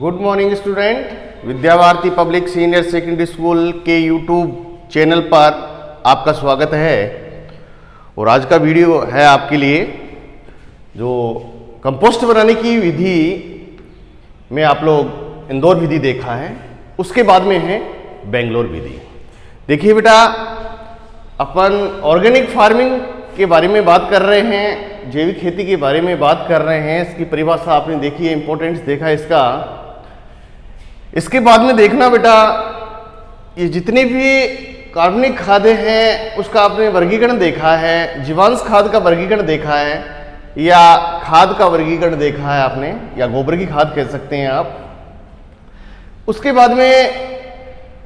Good morning student. Vidya Bharati public senior secondary school के YouTube channel पर आपका स्वागत है। और आज का वीडियो है आपके लिए जो कंपोस्ट बनाने की विधि में आप लोग इंदौर विधि देखा है, उसके बाद में है बेंगलोर विधि। देखिए बेटा, अपन ऑर्गेनिक फार्मिंग के बारे में बात कर रहे हैं, जैविक खेती के बारे में बात कर रहे हैं। इसकी परिभाषा आपने देखी है, इंपॉर्टेंस देखा इसका। इसके बाद में देखना बेटा, ये जितने भी कार्बनिक खादें हैं उसका आपने वर्गीकरण देखा है, जीवांश खाद का वर्गीकरण देखा है या खाद का वर्गीकरण देखा है आपने, या गोबर की खाद कह सकते हैं आप। उसके बाद में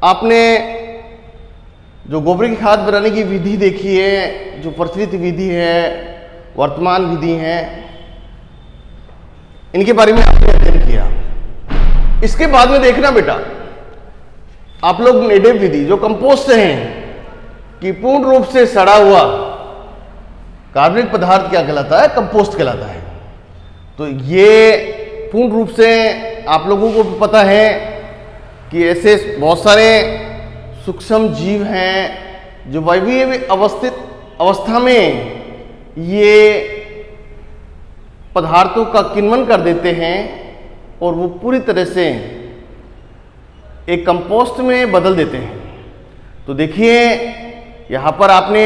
आपने जो गोबर की खाद बनाने की विधि देखी है, जो प्रचलित विधि है, वर्तमान विधि है, इनके बारे में आपने अध्ययन किया। इसके बाद में देखना बेटा, आप लोग नेटिव विधि जो कंपोस्ट हैं कि पूर्ण रूप से सड़ा हुआ कार्बनिक पदार्थ क्या कहलाता है? कंपोस्ट कहलाता है। तो ये पूर्ण रूप से आप लोगों को पता है कि ऐसे बहुत सारे सूक्ष्म जीव हैं जो वायवीय अवस्थित अवस्था में ये पदार्थों का किण्वन कर देते हैं और वो पूरी तरह से एक कंपोस्ट में बदल देते हैं। तो देखिए यहाँ पर आपने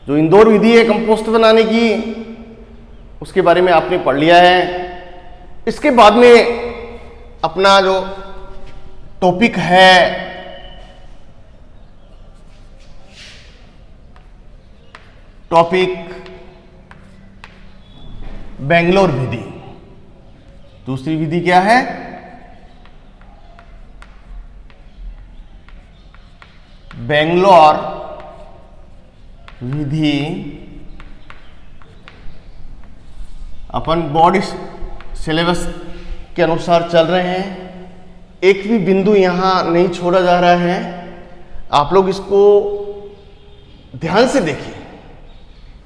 जो इंदौर विधि है कंपोस्ट बनाने की, उसके बारे में आपने पढ़ लिया है। इसके बाद में अपना जो टॉपिक है बेंगलोर विधि। दूसरी विधि क्या है? बेंगलोर विधि। अपन बोर्ड सिलेबस के अनुसार चल रहे हैं, एक भी बिंदु यहां नहीं छोड़ा जा रहा है। आप लोग इसको ध्यान से देखिए।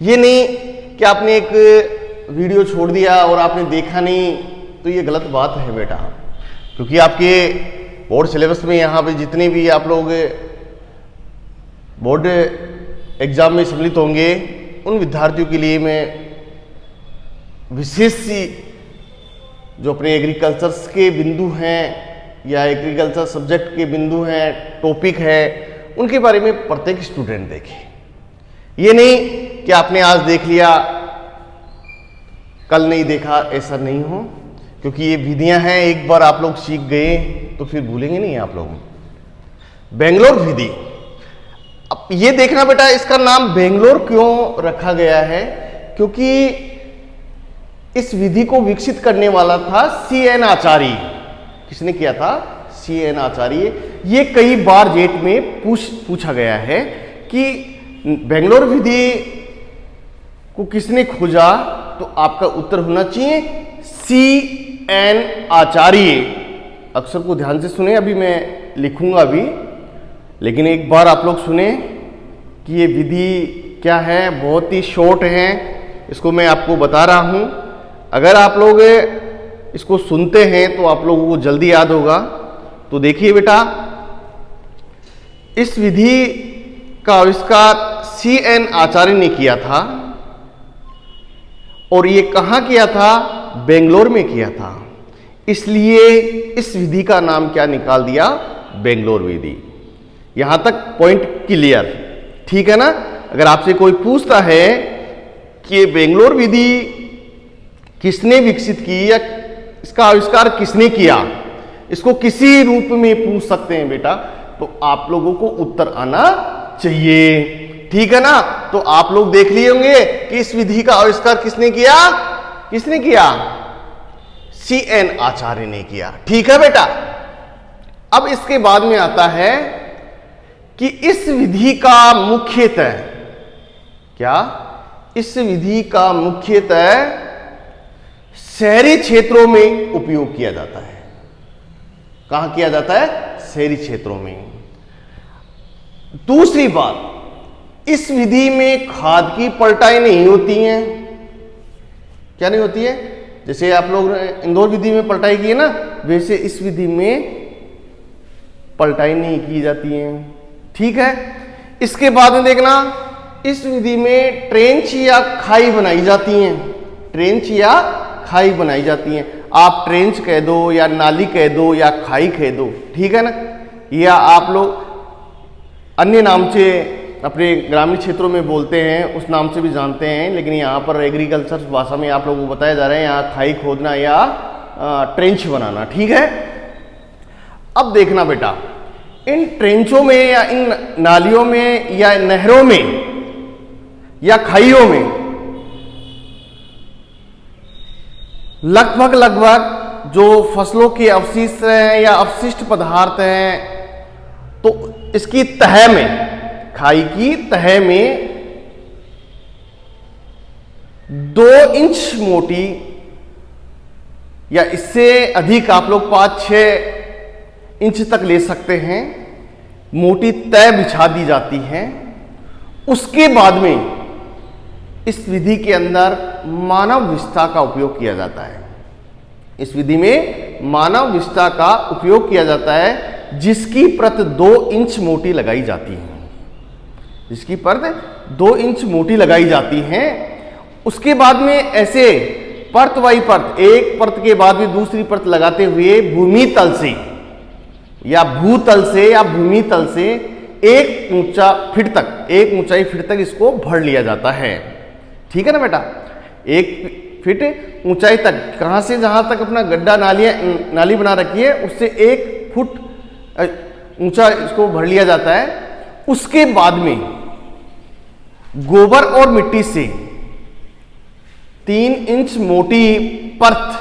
ये नहीं कि आपने एक वीडियो छोड़ दिया और आपने देखा नहीं, तो ये गलत बात है बेटा। क्योंकि आपके बोर्ड सिलेबस में यहाँ पे जितने भी आप लोग बोर्ड एग्जाम में सम्मिलित होंगे, उन विद्यार्थियों के लिए मैं विशेष सी जो अपने एग्रीकल्चर्स के बिंदु हैं या एग्रीकल्चर सब्जेक्ट के बिंदु हैं, टॉपिक है, उनके बारे में प्रत्येक स्टूडेंट देखे। ये नहीं कि आपने आज देख लिया कल नहीं देखा, ऐसा नहीं हो। क्योंकि ये विधियां हैं, एक बार आप लोग सीख गए तो फिर भूलेंगे नहीं आप लोग। बेंगलोर विधि, अब ये देखना बेटा, इसका नाम बेंगलोर क्यों रखा गया है? क्योंकि इस विधि को विकसित करने वाला था C.N. आचार्य। किसने किया था? C.N. आचार्य। ये कई बार जेट में पूछा गया है कि बेंगलोर विधि को किसने खोजा, तो आपका उत्तर होना चाहिए C.N. आचार्य। अक्षर को ध्यान से सुने, अभी मैं लिखूंगा अभी, लेकिन एक बार आप लोग सुने कि ये विधि क्या है। बहुत ही शॉर्ट है, इसको मैं आपको बता रहा हूं। अगर आप लोग इसको सुनते हैं तो आप लोगों को जल्दी याद होगा। तो देखिए बेटा, इस विधि का आविष्कार C.N. आचार्य ने किया था और ये कहाँ किया था? बेंगलोर में किया था। इसलिए इस विधि का नाम क्या निकाल दिया? बेंगलोर विधि। यहां तक पॉइंट क्लियर, ठीक है ना? अगर आपसे कोई पूछता है कि बेंगलोर विधि किसने विकसित की या इसका आविष्कार किसने किया, इसको किसी रूप में पूछ सकते हैं बेटा, तो आप लोगों को उत्तर आना चाहिए, ठीक है ना? तो आप लोग देख लिए होंगे कि इस विधि का आविष्कार किसने किया? किसने किया? C.N. आचार्य ने किया, ठीक है बेटा। अब इसके बाद में आता है कि इस विधि का मुख्यतः क्या? इस विधि का मुख्यतः शहरी क्षेत्रों में उपयोग किया जाता है। कहां किया जाता है? शहरी क्षेत्रों में। दूसरी बात, इस विधि में खाद की पलटाई नहीं होती हैं। क्या नहीं होती है? जैसे आप लोग इंदौर विधि में पलटाई की है ना, वैसे इस विधि में पलटाई नहीं की जाती है। ठीक है, इसके बाद में देखना, इस विधि में ट्रेंच या खाई बनाई जाती हैं। ट्रेंच या खाई बनाई जाती हैं। आप ट्रेंच कह दो या नाली कह दो या खाई कह दो, ठीक है ना, या आप लोग अन्य नाम से अपने ग्रामीण क्षेत्रों में बोलते हैं, उस नाम से भी जानते हैं, लेकिन यहाँ पर एग्रीकल्चर भाषा में आप लोगों को बताया जा रहा है यहाँ खाई खोदना या ट्रेंच बनाना। ठीक है, अब देखना बेटा, इन ट्रेंचों में या इन नालियों में या नहरों में या खाइयों में लगभग जो फसलों के अवशिष्ट हैं या अवशिष्ट पदार्थ हैं, तो इसकी तह में, खाई की तह में 2 इंच मोटी या इससे अधिक आप लोग 5-6 इंच तक ले सकते हैं, मोटी तह बिछा दी जाती है। उसके बाद में इस विधि के अंदर मानव विस्तार का उपयोग किया जाता है। इस विधि में मानव विस्तार का उपयोग किया जाता है, जिसकी परत 2 इंच मोटी लगाई जाती है। जिसकी परत 2 इंच मोटी लगाई जाती है। उसके बाद में ऐसे परत वाई परत, एक परत के बाद में दूसरी परत लगाते हुए भूमि तल से या भूतल से या भूमि तल से एक ऊंचाई फीट तक इसको भर लिया जाता है। ठीक है ना बेटा, 1 फीट ऊंचाई तक, कहां से जहां तक अपना गड्ढा नाली बना रखी है उससे 1 फुट ऊंचा इसको भर लिया जाता है। उसके बाद में गोबर और मिट्टी से 3 इंच मोटी परत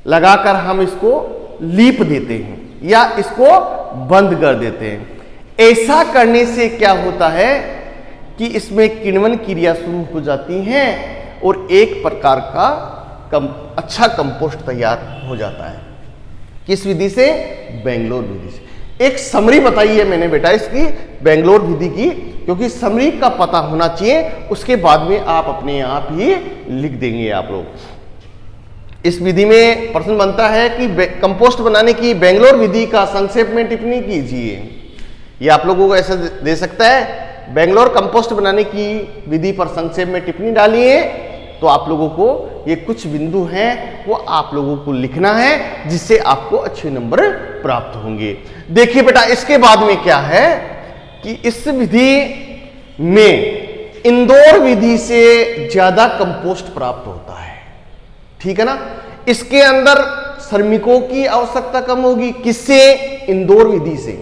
लगाकर हम इसको लीप देते हैं या इसको बंद कर देते हैं। ऐसा करने से क्या होता है कि इसमें किण्वन क्रिया शुरू हो जाती है और एक प्रकार का अच्छा कंपोस्ट तैयार हो जाता है। किस विधि से? बेंगलोर विधि से। एक समरी बताई है मैंने बेटा इसकी, बेंगलोर विधि की, क्योंकि समरी का पता होना चाहिए, उसके बाद में आप अपने आप ही लिख देंगे आप लोग। इस विधि में प्रश्न बनता है कि कंपोस्ट बनाने की बेंगलोर विधि का संक्षेप में टिप्पणी कीजिए। ये आप लोगों को ऐसा दे सकता है, बेंगलोर कंपोस्ट बनाने की विधि पर संक्षेप में टिप्पणी डालिए। तो आप लोगों को ये कुछ बिंदु हैं वो आप लोगों को लिखना है, जिससे आपको अच्छे नंबर प्राप्त होंगे। देखिए बेटा, इसके बाद में क्या है कि इस विधि में इंदौर विधि से ज्यादा कंपोस्ट प्राप्त होता है। ठीक है ना, इसके अंदर श्रमिकों की आवश्यकता कम होगी। किससे? इंदौर विधि से।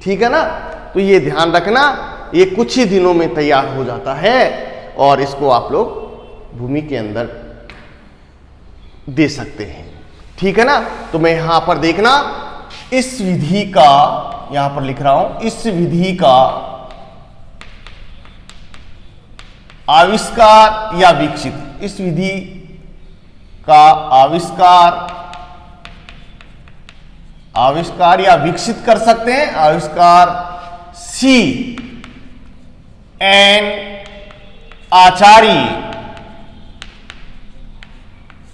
ठीक है ना, तो ये ध्यान रखना, ये कुछ ही दिनों में तैयार हो जाता है और इसको आप लोग भूमि के अंदर दे सकते हैं। ठीक है ना, तो मैं यहां पर देखना, इस विधि का यहां पर लिख रहा हूं, इस विधि का आविष्कार या विकसित, इस विधि का आविष्कार या विकसित कर सकते हैं। आविष्कार C.N. आचार्य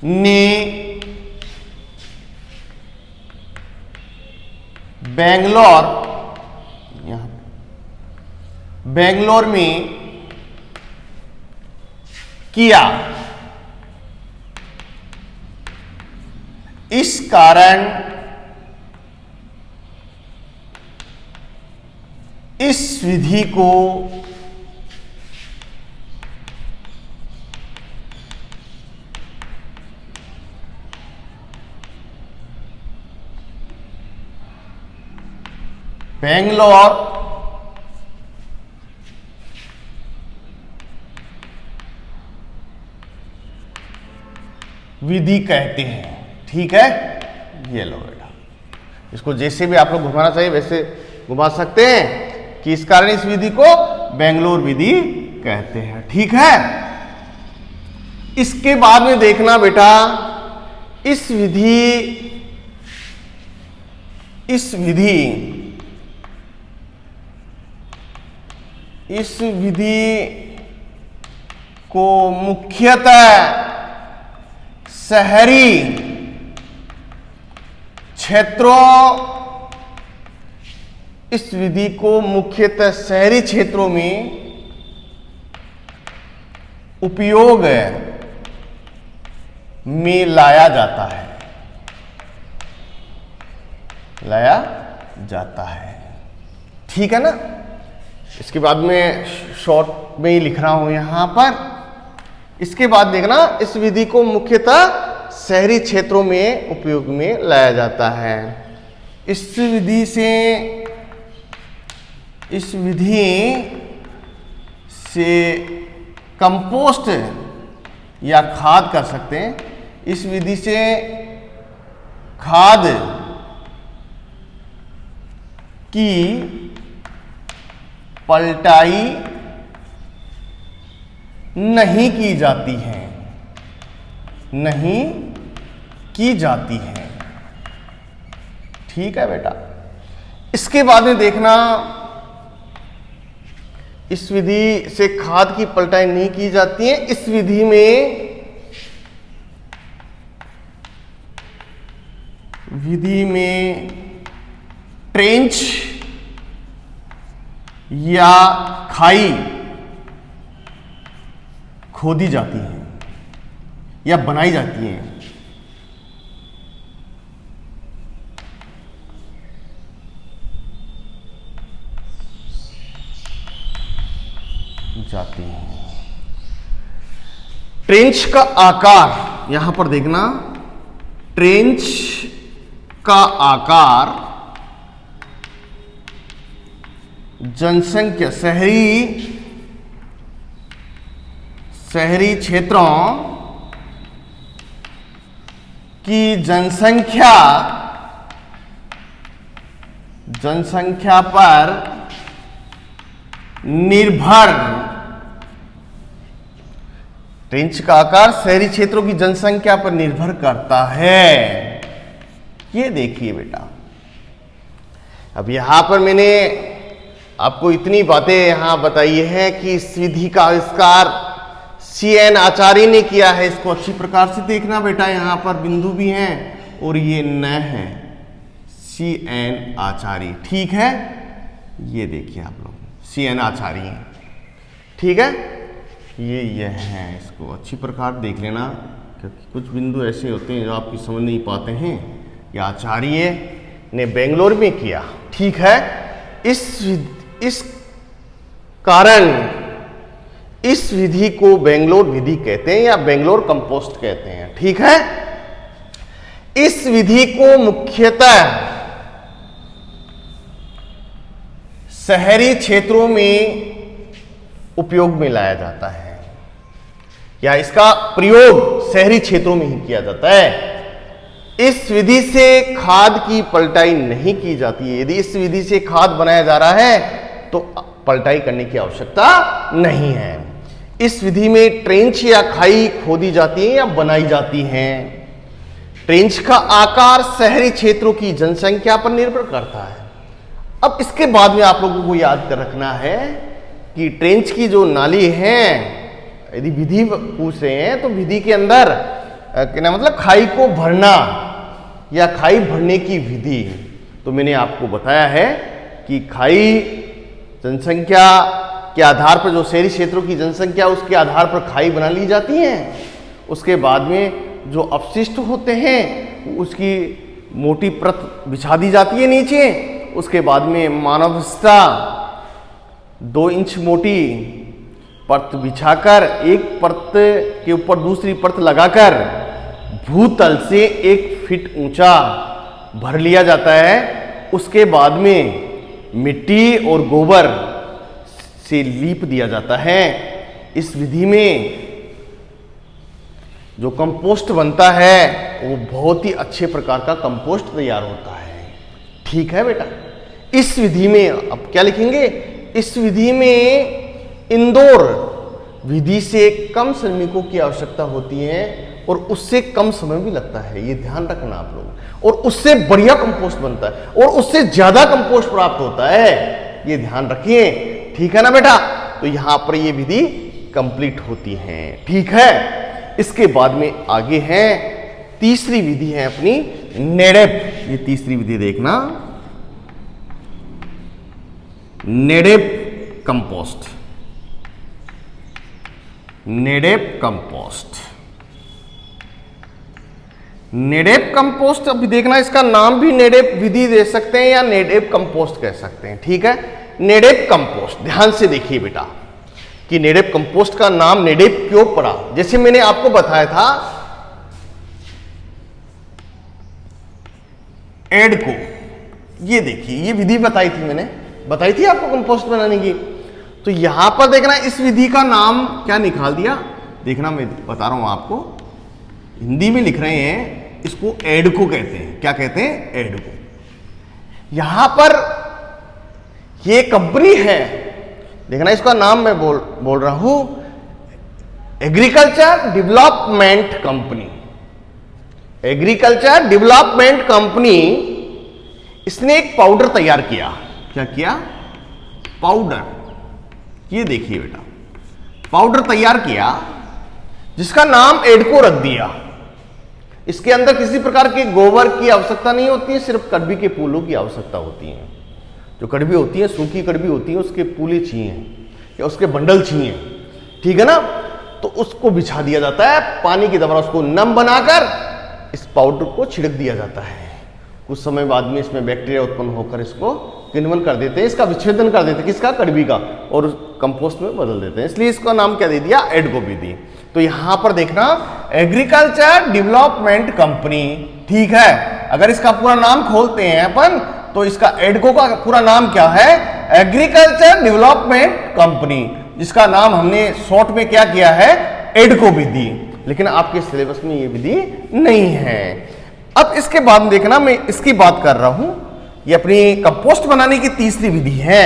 ने बेंगलोर में किया। इस कारण इस विधि को बेंगलोर विधि कहते हैं। ठीक है, ये लो बेटा, इसको जैसे भी आप लोग घुमाना चाहिए वैसे घुमा सकते हैं कि इस कारण इस विधि को बेंगलोर विधि कहते हैं। ठीक है, इसके बाद में देखना बेटा, इस विधि को मुख्यतः शहरी क्षेत्रों, इस विधि को मुख्यतः शहरी क्षेत्रों में उपयोग में लाया जाता है, लाया जाता है। ठीक है ना। इसके बाद में शॉर्ट में ही लिख रहा हूं यहां पर। इसके बाद देखना, इस विधि को मुख्यतः शहरी क्षेत्रों में उपयोग में लाया जाता है। इस विधि से कंपोस्ट या खाद कर सकते हैं। इस विधि से खाद की पलटाई नहीं की जाती है, नहीं की जाती है। ठीक है बेटा। इसके बाद में देखना, इस विधि से खाद की पलटाई नहीं की जाती है। इस विधि में ट्रेंच या खाई खोदी जाती है या बनाई जाती है। ट्रेंच का आकार, यहां पर देखना, ट्रेंच का आकार जनसंख्या, शहरी क्षेत्रों की जनसंख्या पर निर्भर, ट्रेंच का आकार शहरी क्षेत्रों की जनसंख्या पर निर्भर करता है। ये देखिए बेटा, अब यहां पर मैंने आपको इतनी बातें यहां बताई है कि इस विधि का आविष्कार CN आचार्य ने किया है। इसको अच्छी प्रकार से देखना बेटा, यहां पर बिंदु भी हैं और ये न है, CN आचार्य। ठीक है, ये देखिए आप लोग, CN आचार्य हैं। ठीक है, ये है, इसको अच्छी प्रकार देख लेना, क्योंकि कुछ बिंदु ऐसे होते हैं जो आपकी समझ नहीं पाते हैं। ये आचार्य ने बेंगलोर में किया। ठीक है, इस कारण इस विधि को बेंगलोर विधि कहते हैं या बेंगलोर कंपोस्ट कहते हैं। ठीक है, इस विधि को मुख्यतः शहरी क्षेत्रों में उपयोग में लाया जाता है या इसका प्रयोग शहरी क्षेत्रों में ही किया जाता है। इस विधि से खाद की पलटाई नहीं की जाती है। यदि इस विधि से खाद बनाया जा रहा है तो पलटाई करने की आवश्यकता नहीं है। इस विधि में ट्रेंच या खाई खोदी जाती है या बनाई जाती है। ट्रेंच का आकार शहरी क्षेत्रों की जनसंख्या पर निर्भर करता है। अब इसके बाद में आप लोगों को याद कर रखना है कि ट्रेंच की जो नाली है, यदि विधि पूछ रहे हैं तो विधि के अंदर क्या मतलब खाई को भरना या खाई भरने की विधि। तो मैंने आपको बताया है कि खाई जनसंख्या के आधार पर, जो शहरी क्षेत्रों की जनसंख्या उसके आधार पर खाई बना ली जाती है। उसके बाद में जो अपशिष्ट होते हैं उसकी मोटी परत बिछा दी जाती है नीचे। उसके बाद में मानवस्था 2 इंच मोटी परत बिछाकर एक परत के ऊपर दूसरी परत लगाकर भूतल से 1 फीट ऊंचा भर लिया जाता है। उसके बाद में मिट्टी और गोबर से लीप दिया जाता है। इस विधि में जो कंपोस्ट बनता है वो बहुत ही अच्छे प्रकार का कंपोस्ट तैयार होता है। ठीक है बेटा, इस विधि में अब क्या लिखेंगे, इस विधि में इंदौर विधि से कम श्रमिकों की आवश्यकता होती है और उससे कम समय भी लगता है। ये ध्यान रखना आप लोग। और उससे बढ़िया कंपोस्ट बनता है और उससे ज्यादा कंपोस्ट प्राप्त होता है, ये ध्यान रखिए। ठीक है ना बेटा, तो यहां पर ये विधि कंप्लीट होती है। ठीक है, इसके बाद में आगे है तीसरी विधि है अपनी नेडेप। ये तीसरी विधि देखना, NADEP compost. NADEP compost, NADEP compost. अभी देखना, इसका नाम भी नेडेप विधि दे सकते हैं या नेडेप कंपोस्ट कह सकते हैं। ठीक है, नेडेप कंपोस्ट। ध्यान से देखिए बेटा कि नेडेप कंपोस्ट का नाम नेडेप क्यों पड़ा। जैसे मैंने आपको बताया था एडको, ये देखिए ये विधि बताई थी, मैंने बताई थी आपको कंपोस्ट बनाने की। तो यहां पर देखना इस विधि का नाम क्या निकाल दिया। देखना मैं बता रहा हूं आपको, हिंदी में लिख रहे हैं, इसको एडको कहते हैं। क्या कहते हैं? एडको। यहां पर ये कंपनी है, देखना इसका नाम मैं बोल रहा हूं agriculture development company. Agriculture development company, इसने एक पाउडर तैयार किया। क्या किया? पाउडर। ये देखिए बेटा, पाउडर तैयार किया जिसका नाम एडको रख दिया। इसके अंदर किसी प्रकार के गोबर की आवश्यकता नहीं होती है, सिर्फ कड़वी के फूलों की आवश्यकता होती है। जो कड़वी होती है, सूखी कड़वी होती है, उसके फूले चाहिए या उसके बंडल चाहिए। ठीक है ना? तो उसको बिछा दिया जाता है पानी के द्वारा, उसको नम बनाकर इस पाउडर को छिड़क दिया जाता है। कुछ समय बाद में इसमें बैक्टीरिया उत्पन्न होकर इसको किण्वन कर देते हैं, इसका विच्छेदन कर देते हैं, किसका? कड़वी का, और कंपोस्ट में बदल देते हैं। इसलिए इसका नाम क्या दे दिया? एडको विधि। तो यहां पर देखना एग्रीकल्चर डेवलपमेंट कंपनी। ठीक है, अगर इसका पूरा नाम खोलते हैं अपन तो इसका एडको का पूरा नाम क्या है? एग्रीकल्चर डेवलपमेंट कंपनी, जिसका नाम हमने शॉर्ट में क्या किया है? एडको विधि। लेकिन आपके सिलेबस में ये विधि नहीं है। अब इसके बाद देखना, मैं इसकी बात कर रहा हूं, ये अपनी कंपोस्ट बनाने की तीसरी विधि है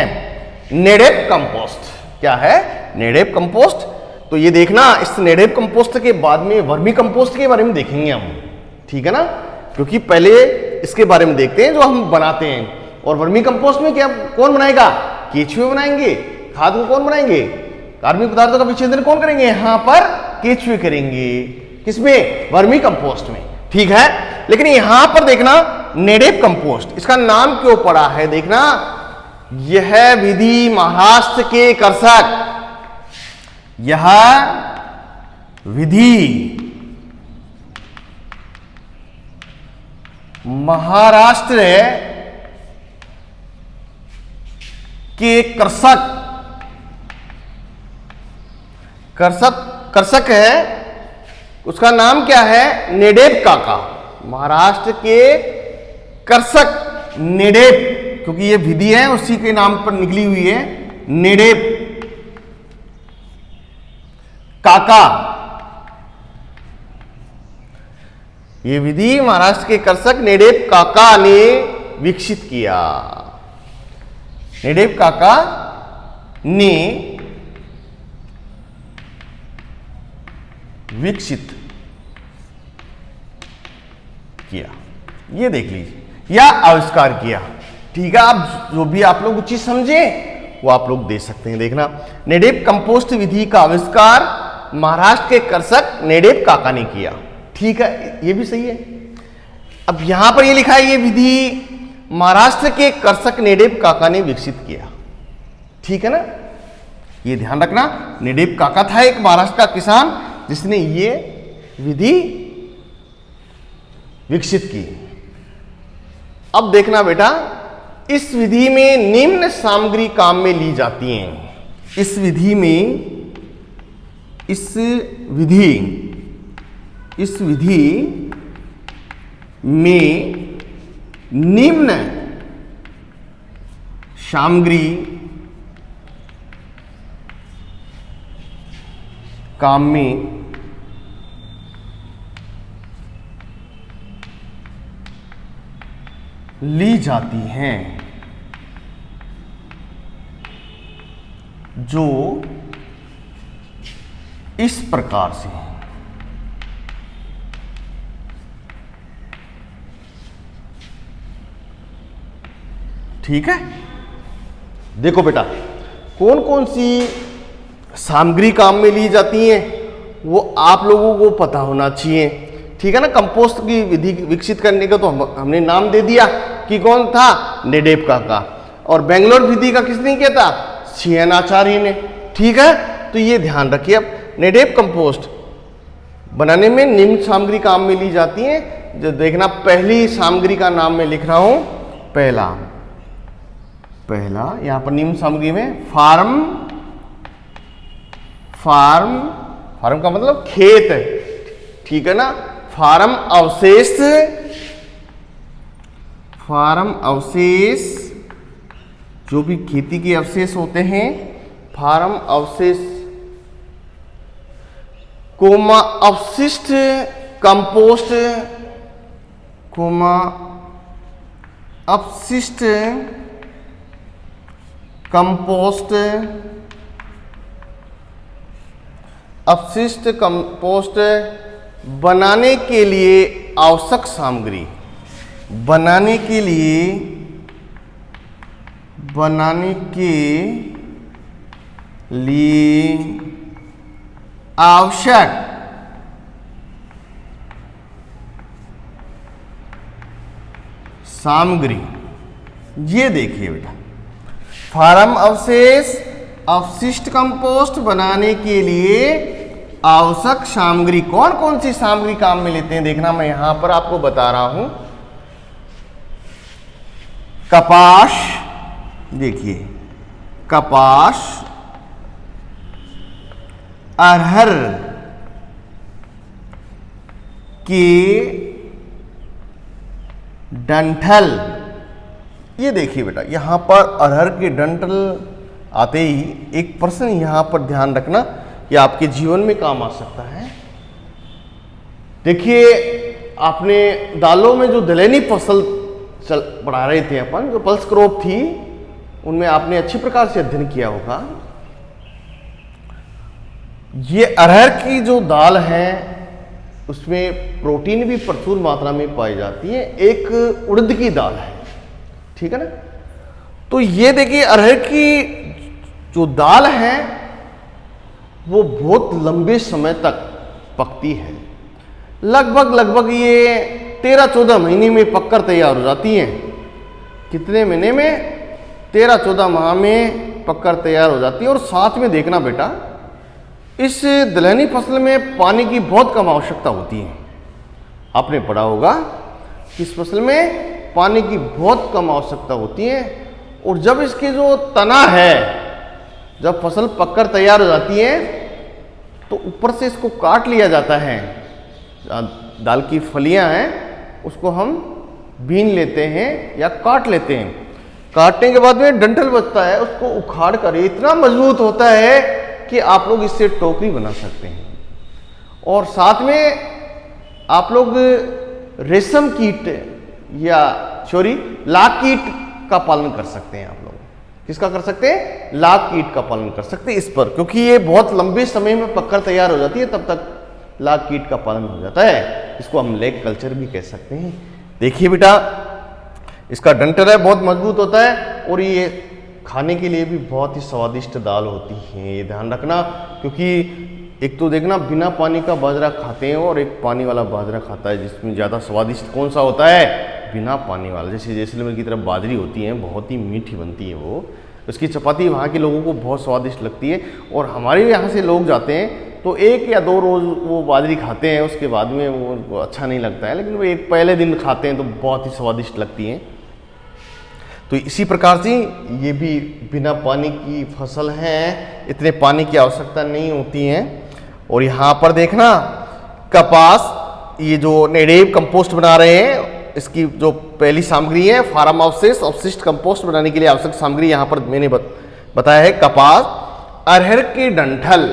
नेडेप कंपोस्ट। क्या है? नेडेप कंपोस्ट। तो ये देखना, इस नेडेप कंपोस्ट के बाद में वर्मी कंपोस्ट के बारे में देखेंगे हम। ठीक है ना? क्योंकि पहले इसके बारे में देखते हैं जो हम बनाते हैं। और वर्मी कंपोस्ट में क्या कौन बनाएगा? केचुए बनाएंगे। खाद को कौन बनाएंगे? कार्बनिक पदार्थों का विच्छेदन कौन करेंगे? यहां पर केचुए करेंगे। किसमें? वर्मी कंपोस्ट में। ठीक है, लेकिन यहां पर देखना नेडेप कंपोस्ट, इसका नाम क्यों पड़ा है? देखना, यह विधि महाराष्ट्र के कृषक, यह विधि महाराष्ट्र के कृषक है, उसका नाम क्या है? नेडेप काका। महाराष्ट्र के कृषक नेडेप, क्योंकि ये विधि है उसी के नाम पर निकली हुई है, नेडेप काका। ये विधि महाराष्ट्र के कृषक नेडेप काका ने विकसित किया। नेडेप काका ने विकसित किया, ये देख लीजिए, या आविष्कार किया। ठीक है, आप जो भी आप लोग चीज समझे वो आप लोग दे सकते हैं। देखना, नेडेप कंपोस्ट विधि का आविष्कार महाराष्ट्र के कृषक नेडेप काका ने किया। ठीक है, ये भी सही है। अब यहां पर ये लिखा है ये विधि महाराष्ट्र के कृषक नेडेप काका ने विकसित किया। ठीक है ना? ये ध्यान रखना, नेडेप काका था एक महाराष्ट्र का किसान जिसने ये विधि विकसित की। अब देखना बेटा, इस विधि में निम्न सामग्री काम में ली जाती हैं। इस विधि में निम्न सामग्री काम में ली जाती हैं, जो इस प्रकार से है। ठीक है, देखो बेटा, कौन कौन सी सामग्री काम में ली जाती हैं वो आप लोगों को पता होना चाहिए। ठीक है ना। कंपोस्ट की विधि विकसित करने का तो हमने नाम दे दिया कि कौन था, नेडेवका का। और बेंगलोर विधि का किसने किया था, CN आचार्य ने। ठीक है, तो ये ध्यान रखिए। अब नेडेव कंपोस्ट बनाने में निम्न सामग्री काम में ली जाती है। जो देखना, पहली सामग्री का नाम मैं लिख रहा हूं, पहला यहां पर निम्न सामग्री में फार्म का मतलब खेत, ठीक है ना। फार्म अवशेष जो भी खेती के अवशेष होते हैं, फार्म अवशेष कोमा अपशिष्ट कंपोस्ट, कोमा अपशिष्ट कंपोस्ट बनाने के लिए आवश्यक सामग्री, बनाने के लिए आवश्यक सामग्री। ये देखिए बेटा, फार्म अवशेष अपशिष्ट कंपोस्ट बनाने के लिए आवश्यक सामग्री, कौन कौन सी सामग्री काम में लेते हैं देखना, मैं यहां पर आपको बता रहा हूं। कपास, देखिए कपास, अरहर के डंठल, ये देखिए बेटा, यहां पर अरहर के डंठल आते ही एक प्रश्न यहां पर ध्यान रखना कि आपके जीवन में काम आ सकता है। देखिए, आपने दालों में जो दलहनी फसल पढ़ा रहे थे अपन, जो पल्स क्रॉप थी, उनमें आपने अच्छी प्रकार से अध्ययन किया होगा। ये अरहर की जो दाल है उसमें प्रोटीन भी प्रचुर मात्रा में पाई जाती है, एक उड़द की दाल है, ठीक है ना। तो ये देखिए, अरहर की जो दाल है वो बहुत लंबे समय तक पकती है, लगभग ये 13-14 महीने में पककर तैयार हो जाती है। कितने महीने में, 13-14 माह में पककर तैयार हो जाती है। और साथ में देखना बेटा, इस दलहनी फसल में पानी की बहुत कम आवश्यकता होती है। आपने पढ़ा होगा कि इस फसल में पानी की बहुत कम आवश्यकता होती है। और जब इसके जो तना है, जब फसल पककर तैयार हो जाती है तो ऊपर से इसको काट लिया जाता है। दाल की फलियां हैं उसको हम बीन लेते हैं या काट लेते हैं। काटने के बाद में डंठल बचता है, उसको उखाड़ कर, इतना मजबूत होता है कि आप लोग इससे टोकरी बना सकते हैं। और साथ में आप लोग रेशम कीट या लाख कीट का पालन कर सकते हैं। आप लोग किसका कर सकते हैं, लाख कीट का पालन कर सकते हैं इस पर, क्योंकि ये बहुत लंबे समय में पककर तैयार हो जाती है, तब तक लाख कीट का पालन हो जाता है। इसको हम लेग कल्चर भी कह सकते हैं। देखिए बेटा, इसका डंठल है बहुत मजबूत होता है और ये खाने के लिए भी बहुत ही स्वादिष्ट दाल होती है, ये ध्यान रखना। क्योंकि एक तो देखना, बिना पानी का बाजरा खाते हैं और एक पानी वाला बाजरा खाता है, जिसमें ज़्यादा स्वादिष्ट कौन सा होता है, बिना पानी वाला। जैसे जैसलमेर की तरफ बाजरी होती है, बहुत ही मीठी बनती है वो, उसकी चपाती वहाँ के लोगों को बहुत स्वादिष्ट लगती है। और हमारे यहाँ से लोग जाते हैं तो 1 या 2 रोज़ वो बाजरी खाते हैं, उसके बाद में वो अच्छा नहीं लगता है, लेकिन वो एक पहले दिन खाते हैं तो बहुत ही स्वादिष्ट लगती हैं। तो इसी प्रकार से ये भी बिना पानी की फसल है, इतने पानी की आवश्यकता नहीं होती है। और यहाँ पर देखना, कपास, ये जो नेडेव कंपोस्ट बना रहे हैं, इसकी जो पहली सामग्री है, फार्म अवशेष अपशिष्ट कंपोस्ट बनाने के लिए आवश्यक सामग्री यहाँ पर मैंने बताया है। कपास, अरहर के डंठल,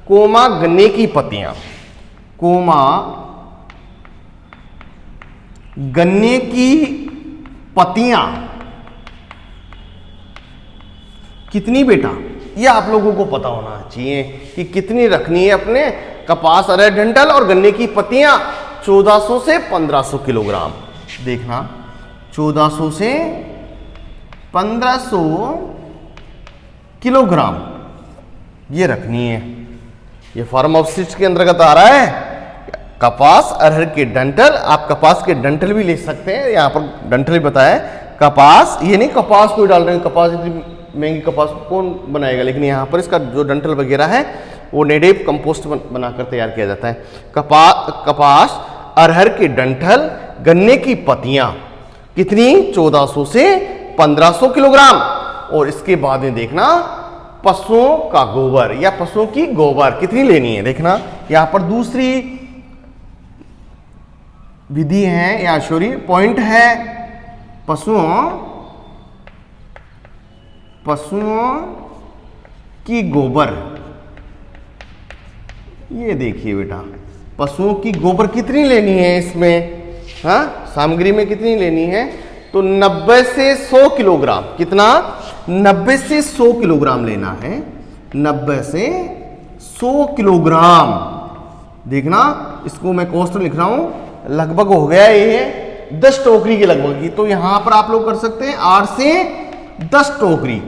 कोमा गन्ने की पत्तियां, कोमा गन्ने की पत्तियां कितनी बेटा, ये आप लोगों को पता होना चाहिए कि कितनी रखनी है अपने। कपास, अरहर, डंठल और गन्ने की पत्तियां 1400 से 1500 किलोग्राम। देखना, 1400 से 1500 किलोग्राम ये रखनी है। ये फार्म अवशिष्ट के अंतर्गत आ रहा है। कपास, अरहर के डंठल, आप कपास के डंठल भी ले सकते हैं, यहाँ पर डंठल भी बताया है। कपास, ये नहीं कपास कोई डाल रहे हैं, कपास इतनी महंगी कपास कौन बनाएगा, लेकिन यहाँ पर इसका जो डंठल वगैरह है वो नेटिव कंपोस्ट बनाकर तैयार किया जाता है। कपास, अरहर के डंठल, गन्ने की पत्तियां, कितनी 1400 से 1500 किलोग्राम। और इसके बाद में देखना पशुओं का गोबर या पशुओं की गोबर कितनी लेनी है। देखना यहां पर दूसरी विधि है या सॉरी पॉइंट है, पशुओं की गोबर। ये देखिए बेटा, पशुओं की गोबर कितनी लेनी है इसमें, हाँ सामग्री में कितनी लेनी है, तो 90 से 100 किलोग्राम। कितना? 90 से 100 किलोग्राम लेना है, 90 से 100 किलोग्राम। देखना इसको मैं कॉस्ट लिख रहा हूं, लगभग हो गया ये 10 टोकरी के लगभग की। तो यहां पर आप लोग कर सकते हैं 8 से 10 टोकरी,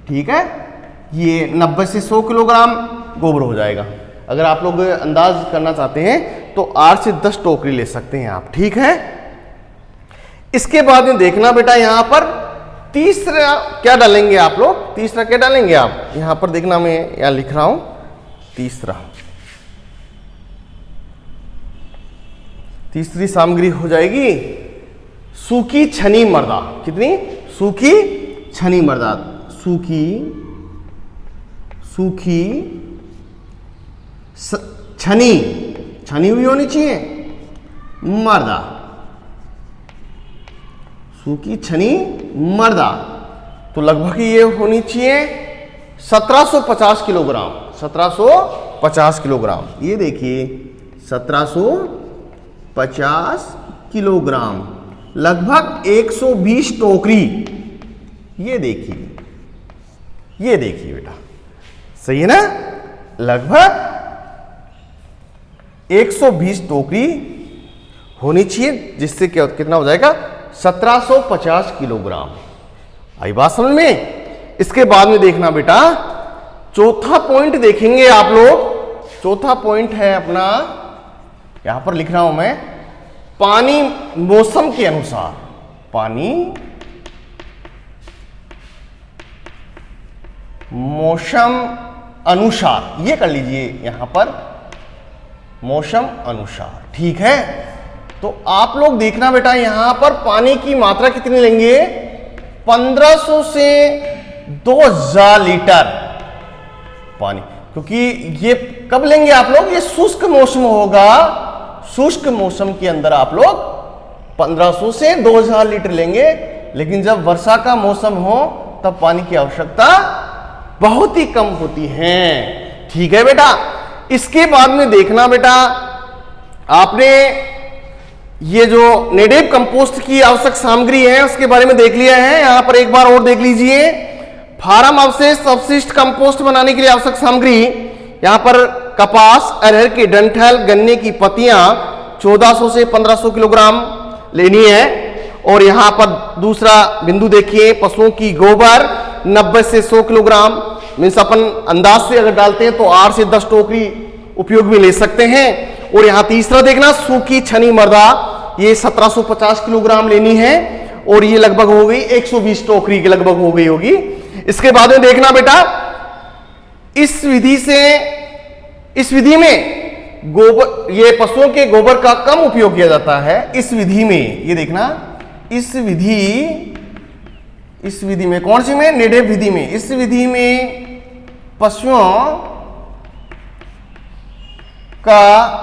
ठीक है। ये 90 से 100 किलोग्राम गोबर हो जाएगा। अगर आप लोग अंदाज करना चाहते हैं तो 8 से 10 टोकरी ले सकते हैं आप, ठीक है। इसके बाद में देखना बेटा, यहां पर तीसरा क्या डालेंगे आप लोग, तीसरा क्या डालेंगे आप, यहां पर देखना मैं यहां लिख रहा हूं तीसरी सामग्री हो जाएगी सूखी छनी मृदा। कितनी? सूखी छनी मृदा, सूखी छनी हुई होनी चाहिए मृदा, सूखी छनी मृदा। तो लगभग ये होनी चाहिए 1750 किलोग्राम, 1750 किलोग्राम। ये देखिए 1750 किलोग्राम, लगभग 120 टोकरी। ये देखिए बेटा, सही है ना, लगभग 120 टोकरी होनी चाहिए, जिससे क्या कितना हो जाएगा 1750 किलोग्राम। आई बात समझ में। इसके बाद में देखना बेटा, चौथा पॉइंट देखेंगे आप लोग। चौथा पॉइंट है अपना, यहां पर लिख रहा हूं मैं, पानी मौसम के अनुसार, पानी मौसम अनुसार, ये कर लीजिए यहां पर मौसम अनुसार, ठीक है। तो आप लोग देखना बेटा, यहां पर पानी की मात्रा कितनी लेंगे, 1500 से 2000 लीटर पानी। क्योंकि ये कब लेंगे आप लोग, ये शुष्क मौसम होगा, शुष्क मौसम के अंदर आप लोग 1500 से 2000 लीटर लेंगे। लेकिन जब वर्षा का मौसम हो तब पानी की आवश्यकता बहुत ही कम होती है, ठीक है बेटा। इसके बाद में देखना बेटा, आपने ये जो नेटिव कंपोस्ट की आवश्यक सामग्री है उसके बारे में देख लिया है। यहां पर एक बार और देख लीजिए, फार्म अवशेष अपशिष्ट कंपोस्ट बनाने के लिए आवश्यक सामग्री, यहां पर कपास, अरहर के डंठल, गन्ने की पत्तियां 1400 से 1500 किलोग्राम लेनी है। और यहां पर दूसरा बिंदु देखिए, पशुओं की गोबर 90 से 100 किलोग्राम। मीन्स अपन अंदाज से अगर डालते हैं तो 8 से 10 टोकरी उपयोग में ले सकते हैं। और यहां तीसरा देखना, सूखी छनी मृदा, ये 1750 किलोग्राम लेनी है और ये लगभग हो गई 120 टोकरी के लगभग हो गई होगी। इसके बाद में देखना बेटा, इस विधि में गोबर, ये पशुओं के गोबर का कम उपयोग किया जाता है। इस विधि में, ये देखना, इस विधि में कौन सी में, नेटिव विधि में, इस विधि में पशुओं का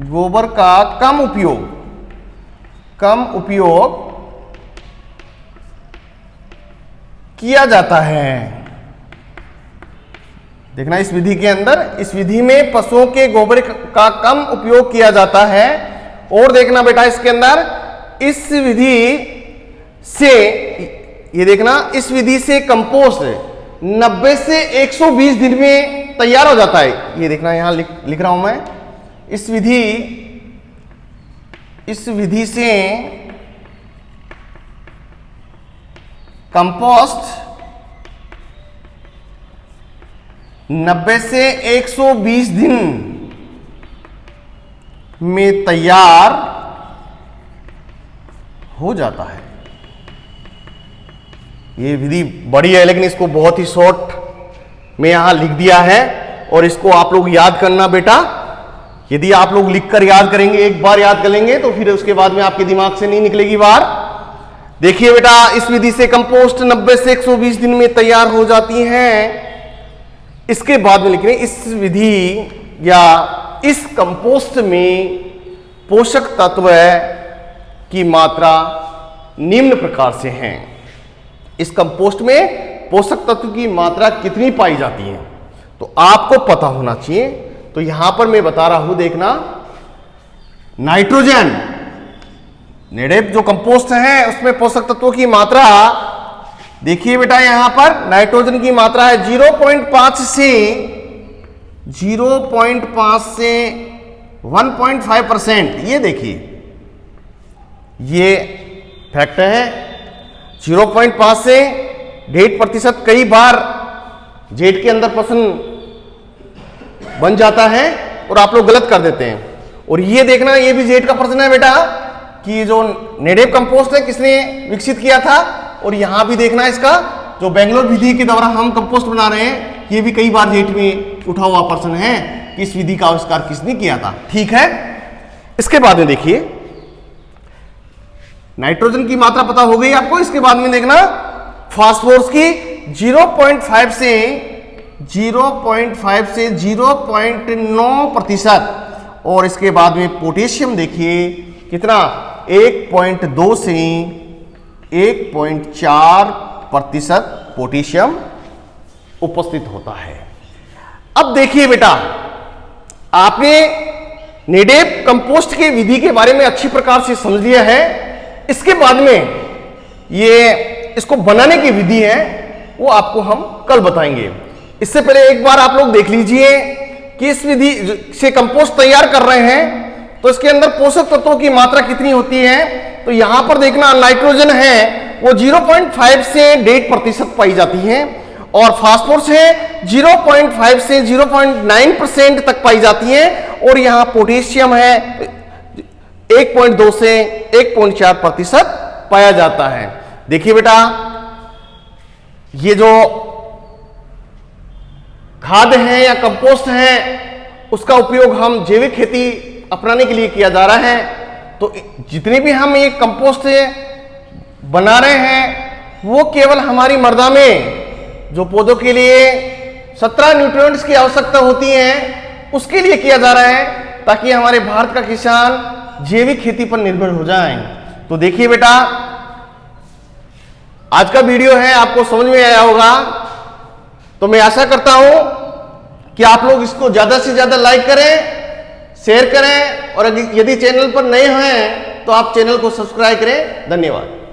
गोबर का कम उपयोग किया जाता है। देखना इस विधि के अंदर, इस विधि में पशुओं के गोबर का कम उपयोग किया जाता है। और देखना बेटा इसके अंदर, इस विधि से, ये देखना, इस विधि से कंपोस्ट 90 से 120 दिन में तैयार हो जाता है। ये देखना यहां लिख रहा हूं मैं, इस विधि से कंपोस्ट 90 से 120 दिन में तैयार हो जाता है। ये विधि बड़ी है लेकिन इसको बहुत ही शॉर्ट में यहां लिख दिया है और इसको आप लोग याद करना बेटा। यदि आप लोग लिखकर याद करेंगे, एक बार याद कर लेंगे तो फिर उसके बाद में आपके दिमाग से नहीं निकलेगी बाहर। देखिए बेटा, इस विधि से कंपोस्ट 90 से 120 दिन में तैयार हो जाती हैं। इसके बाद में लिख रहे हैं, इस विधि या इस कंपोस्ट में पोषक तत्व की मात्रा निम्न प्रकार से हैं। इस कंपोस्ट में पोषक तत्व की मात्रा कितनी पाई जाती है तो आपको पता होना चाहिए। तो यहां पर मैं बता रहा हूं, देखना, नाइट्रोजन, नेडेप जो कंपोस्ट है उसमें पोषक तत्वों की मात्रा, देखिए बेटा यहां पर नाइट्रोजन की मात्रा है 0.5 से 1.5%। ये देखिए, ये फैक्ट है। 0.5 से 1.5%, कई बार जेड के अंदर प्रश्न बन जाता है और आप लोग गलत कर देते हैं। और ये देखना, ये भी जेड का प्रश्न है बेटा कि जो नेडेप कंपोस्ट है किसने विकसित किया था। और यहां भी देखना, इसका जो बेंगलोर विधि के द्वारा हम कंपोस्ट बना रहे हैं, ये भी कई बार जेड में उठा हुआ प्रश्न है कि इस विधि का आविष्कार किसने किया था। ठीक है, इसके बाद में देखिए, नाइट्रोजन की मात्रा पता हो गई आपको। इसके बाद में देखना, फास्फोरस की 0.5 से 0.9%। और इसके बाद में पोटेशियम देखिए कितना, 1.2 से 1.4% पोटेशियम उपस्थित होता है। अब देखिए बेटा, आपने नेडेप कंपोस्ट की विधि के बारे में अच्छी प्रकार से समझ लिया है। इसके बाद में ये इसको बनाने की विधि है वो आपको हम कल बताएंगे। इससे पहले एक बार आप लोग देख लीजिए कि इस विधि से कंपोस्ट तैयार कर रहे हैं तो इसके अंदर पोषक तत्वों की मात्रा कितनी होती है। तो यहां पर देखना, नाइट्रोजन है वो 0.5 से 1.5% पाई जाती है और फास्फोरस है 0.5 से 0.9% तक पाई जाती है। और यहां पोटेशियम है 1.2 से 1.4% पाया जाता है। देखिए बेटा, ये जो खाद है या कंपोस्ट है उसका उपयोग हम जैविक खेती अपनाने के लिए किया जा रहा है। तो जितने भी हम ये कंपोस्ट बना रहे हैं वो केवल हमारी मृदा में जो पौधों के लिए 17 न्यूट्रिएंट्स की आवश्यकता होती है उसके लिए किया जा रहा है, ताकि हमारे भारत का किसान जैविक खेती पर निर्भर हो जाए। तो देखिए बेटा, आज का वीडियो है आपको समझ में आया होगा। तो मैं आशा करता हूं कि आप लोग इसको ज्यादा से ज्यादा लाइक करें, शेयर करें और यदि चैनल पर नए हैं तो आप चैनल को सब्सक्राइब करें। धन्यवाद।